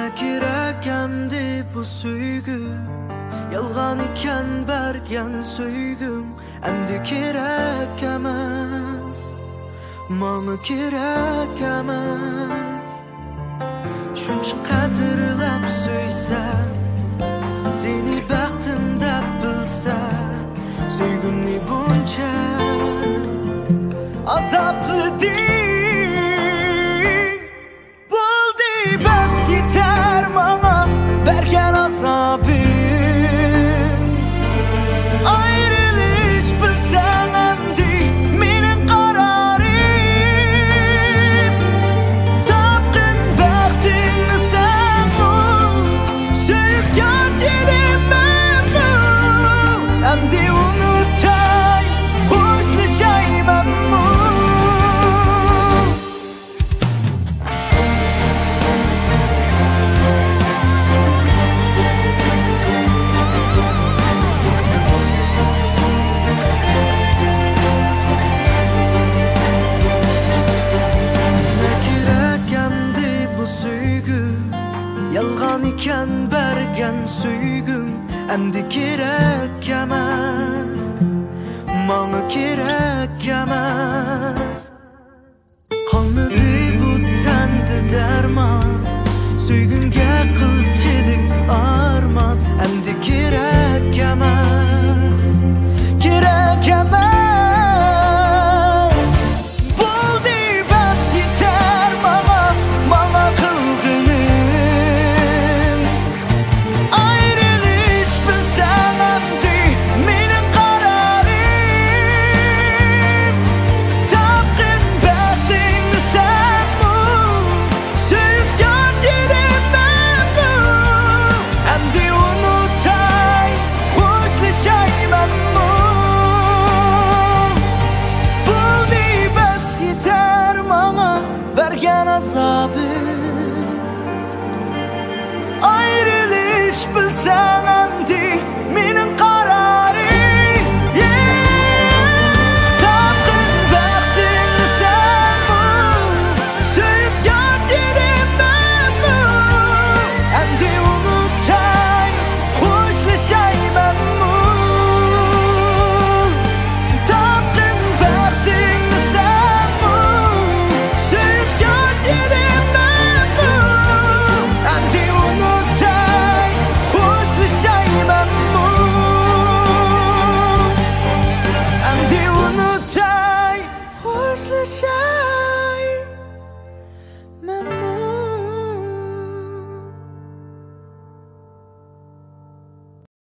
Ne gerek emdi bu söygü, yalgan iken bergen söygüm. Emdi gerek emas, mana gerek emas. Şuncha qadrlab söysem, seni baxtim deb bilsam, söygümni buncha azaplı değil. Buldi bas yeter mana bergen azabın. Ayrılış bilsen emdi menin kararım. Tapkın baxtını sen bu, söyüp can jedimem bu. Emdi unutay, hoşlaşaymam bu. Yalgan iken bergen söygüm, emdi gerek emas, mana gerek emas. Kalmadı bu tende derman, söygümge kılçılık arman. Emdi gerek emas, gerek emas. Ayrılış bilsen emdi menin kararım. Tapkın baxtını sen bu, söyüp can jedimem bu. Emdi unutay, hoşlaşaymam bu. Tapkın baxtını sen bu, söyüp can jedimem bu. Emdi unutay, hoşlaşaymam bu. Emdi unutay, hoşlaşaymam.